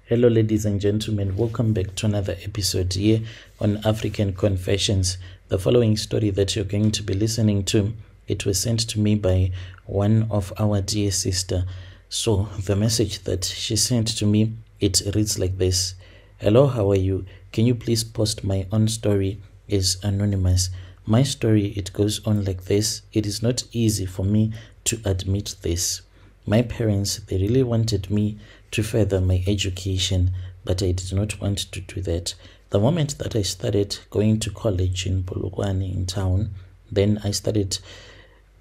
Hello ladies and gentlemen, welcome back to another episode here on African Confessions. The following story that you're going to be listening to, it was sent to me by one of our dear sister. So the message that she sent to me, it reads like this. Hello, how are you? Can you please post my own story? Is anonymous. My story, it goes on like this. It is not easy for me to admit this. My parents, they really wanted me to further my education, but I did not want to do that. The moment that I started going to college in Polokwane in town, then I started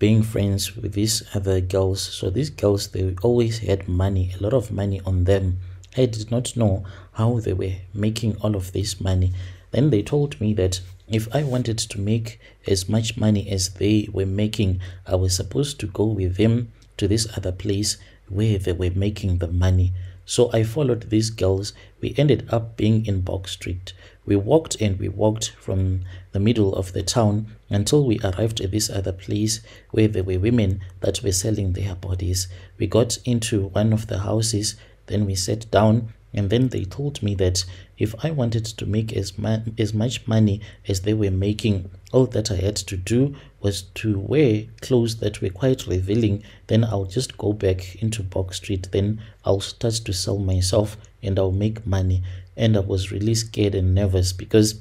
being friends with these other girls. So these girls, they always had money, a lot of money on them. I did not know how they were making all of this money. Then they told me that if I wanted to make as much money as they were making, I was supposed to go with them to this other place where they were making the money. So I followed these girls. We ended up being in Box Street. We walked and we walked from the middle of the town until we arrived at this other place where there were women that were selling their bodies. We got into one of the houses, then we sat down, and then they told me that if I wanted to make as much money as they were making, all that I had to do was to wear clothes that were quite revealing. Then I'll just go back into Box Street. Then I'll start to sell myself and I'll make money. And I was really scared and nervous because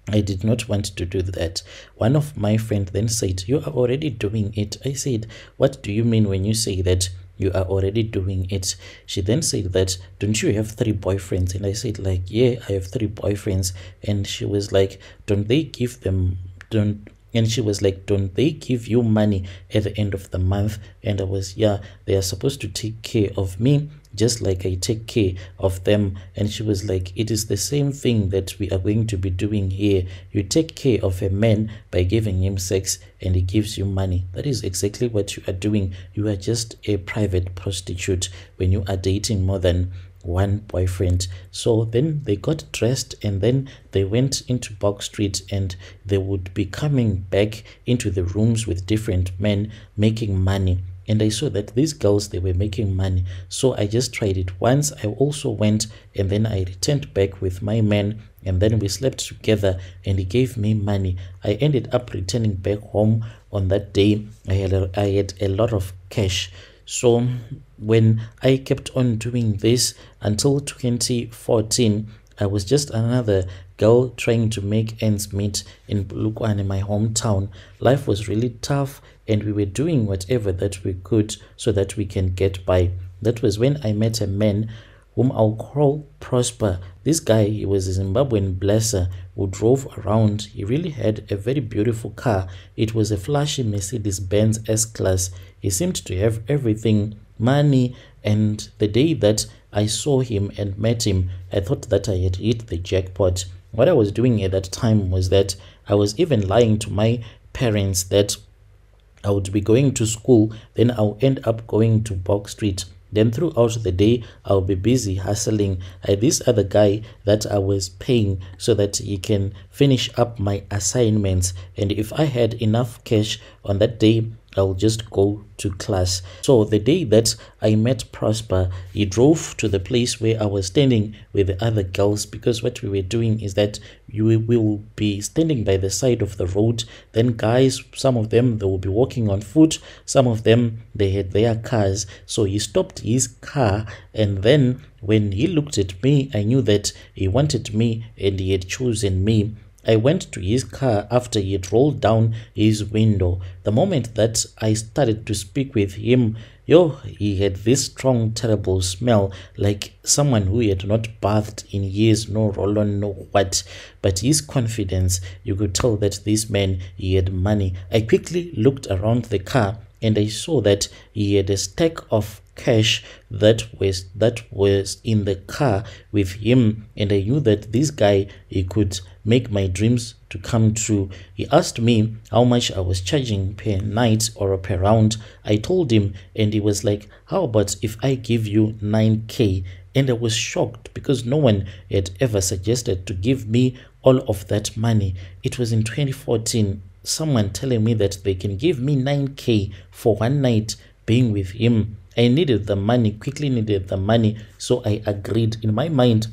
I did not want to do that. One of my friends then said, "You are already doing it." I said, "What do you mean when you say that you are already doing it?" She then said that, "Don't you have 3 boyfriends?" And I said like, "Yeah, I have 3 boyfriends." And she was like, "Don't they give them, and she was like, "Don't they give you money at the end of the month?" And I was, "Yeah, they are supposed to take care of me just like I take care of them." And she was like, "It is the same thing that we are going to be doing here. You take care of a man by giving him sex and he gives you money. That is exactly what you are doing. You are just a private prostitute when you are dating more than one boyfriend." So then they got dressed and then they went into Box Street and they would be coming back into the rooms with different men making money. And I saw that these girls, they were making money. So I just tried it once. I also went and then I returned back with my man and then we slept together and he gave me money. I ended up returning back home on that day. I had a lot of cash. So when I kept on doing this until 2014, I was just another girl trying to make ends meet in Polokwane, my hometown. Life was really tough and we were doing whatever that we could so that we can get by. That was when I met a man whom I'll call Prosper. This guy, he was a Zimbabwean blesser who drove around. He really had a very beautiful car. It was a flashy Mercedes-Benz S-Class. He seemed to have everything, money, and the day that I saw him and met him, I thought that I had hit the jackpot. What I was doing at that time was that I was even lying to my parents that I would be going to school, then I'll end up going to Box Street. Then throughout the day, I'll be busy hustling. This other guy that I was paying so that he can finish up my assignments. And if I had enough cash on that day, I'll just go to class. So the day that I met Prosper, he drove to the place where I was standing with the other girls, because what we were doing is that we will be standing by the side of the road. Then guys, some of them, they will be walking on foot. Some of them, they had their cars. So he stopped his car, and then when he looked at me, I knew that he wanted me and he had chosen me. I went to his car after he had rolled down his window. The moment that I started to speak with him, he had this strong, terrible smell, like someone who had not bathed in years, no roll-on, no what. But his confidence, you could tell that this man, he had money. I quickly looked around the car and I saw that he had a stack of cash that was in the car with him, and I knew that this guy, he could make my dreams to come true. He asked me how much I was charging per night or per round. I told him, and he was like, "How about if I give you 9K?" And I was shocked because no one had ever suggested to give me all of that money. It was in 2014, someone telling me that they can give me 9K for one night being with him. I needed the money, quickly needed the money, so I agreed. In my mind,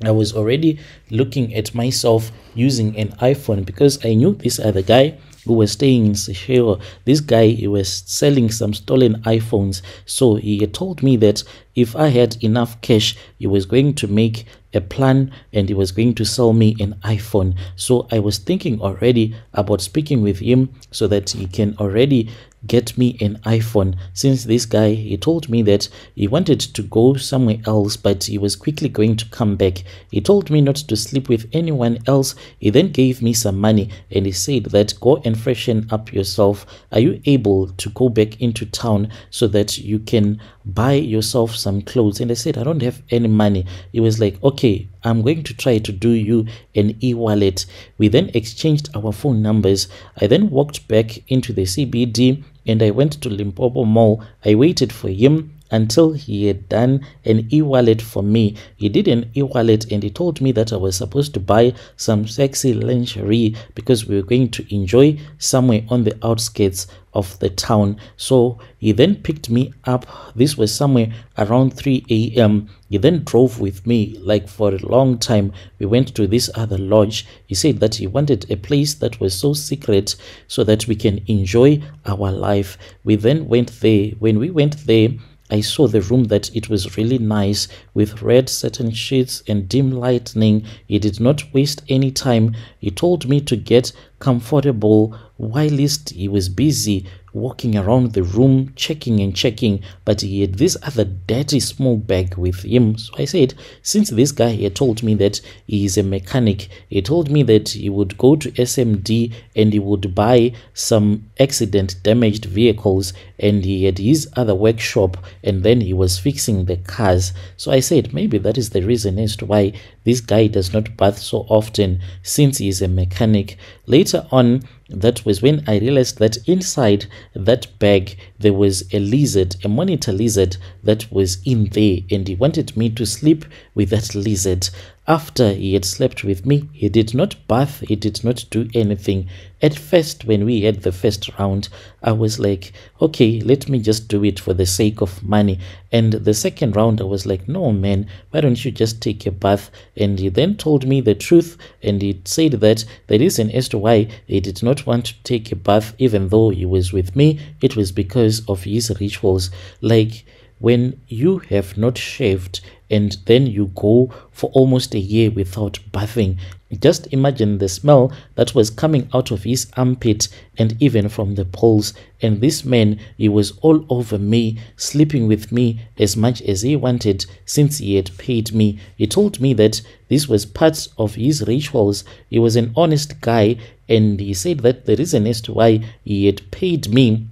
I was already looking at myself using an iPhone because I knew this other guy who was staying in Seychelles. This guy, he was selling some stolen iPhones. So he had told me that if I had enough cash, he was going to make a plan and he was going to sell me an iPhone. So I was thinking already about speaking with him so that he can already get me an iPhone, since this guy, he told me that he wanted to go somewhere else, but he was quickly going to come back. He told me not to sleep with anyone else. He then gave me some money and he said that go and freshen up yourself. Are you able to go back into town so that you can buy yourself some clothes? And I said, I don't have any money. He was like, okay, I'm going to try to do you an e-wallet. We then exchanged our phone numbers. I then walked back into the CBD and I went to Limpopo Mall. I waited for him until he had done an e-wallet for me. He did an e-wallet and he told me that I was supposed to buy some sexy lingerie because we were going to enjoy somewhere on the outskirts of the town. So he then picked me up. This was somewhere around 3 a.m. He then drove with me like for a long time. We went to this other lodge. He said that he wanted a place that was so secret so that we can enjoy our life. We then went there. When we went there, I saw the room that it was really nice with red satin sheets and dim lighting. He did not waste any time. He told me to get comfortable whilst he was busy walking around the room checking and checking, but he had this other dirty small bag with him. So I said, since this guy had told me that he is a mechanic, he told me that he would go to SMD and he would buy some accident damaged vehicles, and he had his other workshop and then he was fixing the cars. So I said maybe that is the reason as to why this guy does not bath so often, since he is a mechanic. Later on, that was when I realized that inside that bag there was a lizard, a monitor lizard that was in there, and he wanted me to sleep with that lizard. After he had slept with me, he did not bath, he did not do anything. At first, when we had the first round, I was like, okay, let me just do it for the sake of money. And the second round, I was like, no, man, why don't you just take a bath? And he then told me the truth, and he said that the reason as to why he did not want to take a bath, even though he was with me, it was because of his rituals. Like, when you have not shaved and then you go for almost a year without bathing, just imagine the smell that was coming out of his armpit and even from the poles. And this man, he was all over me, sleeping with me as much as he wanted, since he had paid me. He told me that this was part of his rituals. He was an honest guy, and he said that the reason as to why he had paid me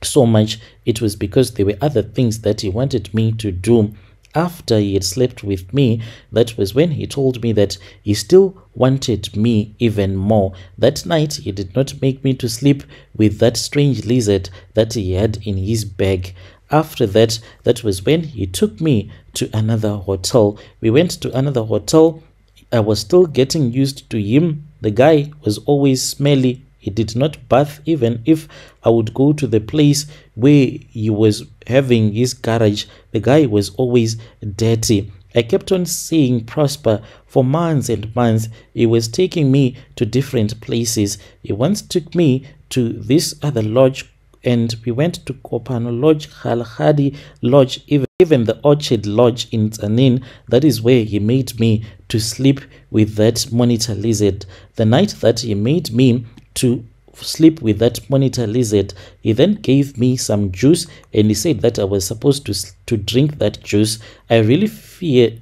so much, it was because there were other things that he wanted me to do. After he had slept with me, that was when he told me that he still wanted me even more. That night, he did not make me to sleep with that strange lizard that he had in his bag. After that, that was when he took me to another hotel. We went to another hotel. I was still getting used to him. The guy was always smelly. He did not bath. Even if I would go to the place where he was having his garage, the guy was always dirty. I kept on seeing Prosper for months and months. He was taking me to different places. He once took me to this other lodge, and we went to Kopano Lodge, Khalkhadi Lodge, even the Orchard Lodge in Tanin. That is where he made me to sleep with that monitor lizard. The night that he made me to sleep with that monitor lizard, he then gave me some juice, and he said that I was supposed to drink that juice. I really fear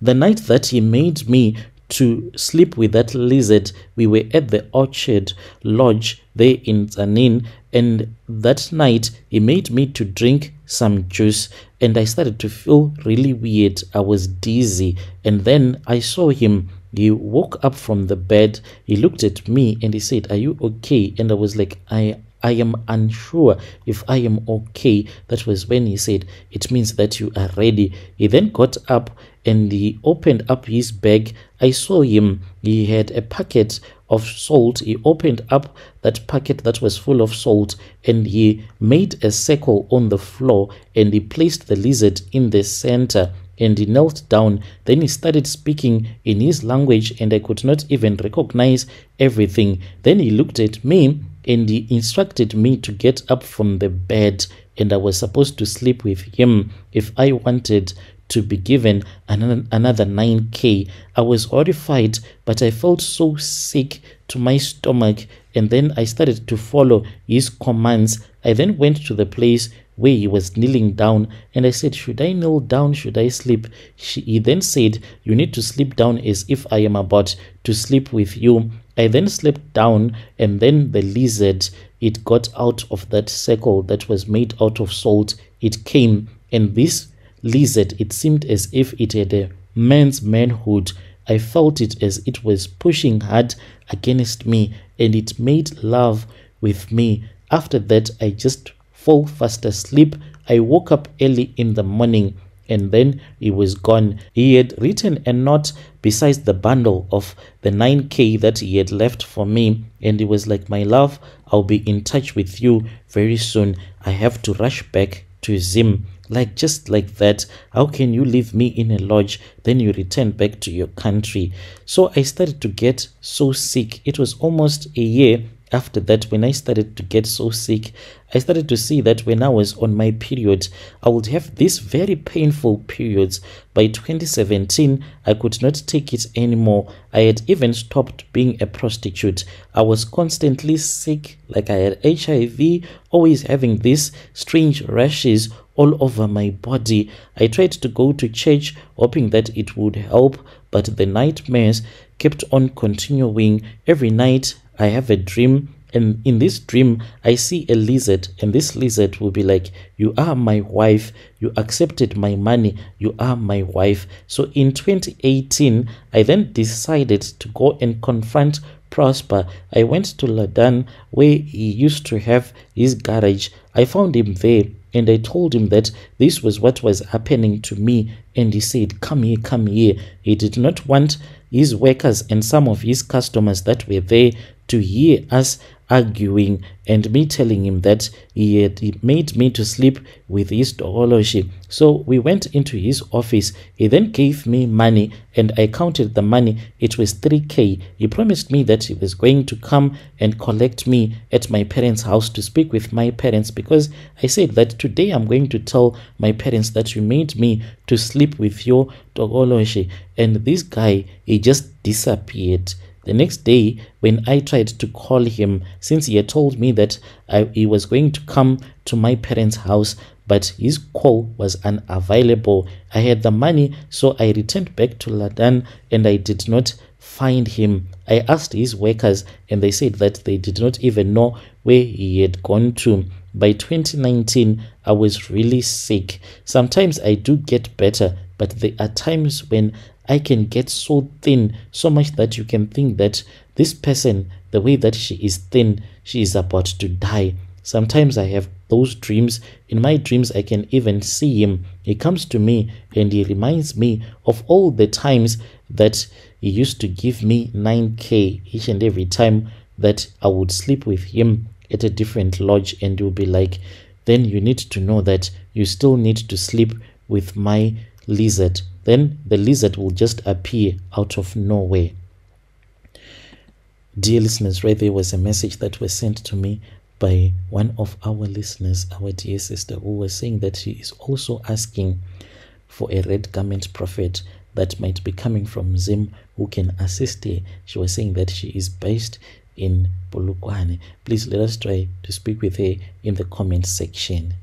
the night that he made me to sleep with that lizard, we were at the Orchard Lodge there in Tanin, and that night he made me to drink some juice, and I started to feel really weird. I was dizzy, and then I saw him. He woke up from the bed. He looked at me and he said, "Are you okay?" And I was like, I am unsure if I am okay. That was when he said, "It means that you are ready." He then got up and he opened up his bag. I saw him. He had a packet of salt. He opened up that packet that was full of salt, and he made a circle on the floor, and he placed the lizard in the center, and he knelt down. Then he started speaking in his language, and I could not even recognize everything. Then he looked at me, and he instructed me to get up from the bed, and I was supposed to sleep with him if I wanted to be given another 9K. I was horrified, but I felt so sick to my stomach, and then I started to follow his commands. I then went to the place where he was kneeling down, and I said, should I kneel down? Should I sleep? He then said, you need to sleep down as if I am about to sleep with you. I then slept down, and then the lizard, it got out of that circle that was made out of salt. It came, and this lizard, it seemed as if it had a man's manhood. I felt it as it was pushing hard against me, and it made love with me. After that, I just fell fast asleep. I woke up early in the morning, and then he was gone. He had written a note besides the bundle of the 9K that he had left for me, and he was like, my love, I'll be in touch with you very soon. I have to rush back to Zim. Like, just like that, how can you leave me in a lodge, then you return back to your country? So I started to get so sick. It was almost a year after that when I started to get so sick. I started to see that when I was on my period, I would have these very painful periods. By 2017, I could not take it anymore. I had even stopped being a prostitute. I was constantly sick, like I had HIV, always having these strange rashes all over my body. I tried to go to church hoping that it would help, but the nightmares kept on continuing. Every night I have a dream, and in this dream I see a lizard, and this lizard will be like, you are my wife, you accepted my money, you are my wife. So in 2018 I then decided to go and confront Prosper. I went to Ladan where he used to have his garage. I found him there, and I told him that this was what was happening to me, and he said, come here, come here. He did not want his workers and some of his customers that were there to hear us arguing, and me telling him that he made me to sleep with HisTokoloshe. So we went into his office. He then gave me money, and I counted the money. It was 3K. He promised me that he was going to come and collect me at my parents' house to speak with my parents, because I said that today I'm going to tell my parents that you made me to sleep with your Tokoloshe. And this guy, he just disappeared. The next day, when I tried to call him, since he had told me that he was going to come to my parents' house, but his call was unavailable. I had the money, so I returned back to Ladan, and I did not find him. I asked his workers, and they said that they did not even know where he had gone to. By 2019, I was really sick. Sometimes I do get better, but there are times when I can get so thin, so much that you can think that this person, the way that she is thin, she is about to die. Sometimes I have those dreams. In my dreams, I can even see him. He comes to me, and he reminds me of all the times that he used to give me 9K each and every time that I would sleep with him at a different lodge, and he'll be like, then you need to know that you still need to sleep with my lizard. Then the lizard will just appear out of nowhere. Dear listeners, right there was a message that was sent to me by one of our listeners, our dear sister, who was saying that she is also asking for a red garment prophet that might be coming from Zim who can assist her. She was saying that she is based in Polokwane. Please let us try to speak with her in the comment section.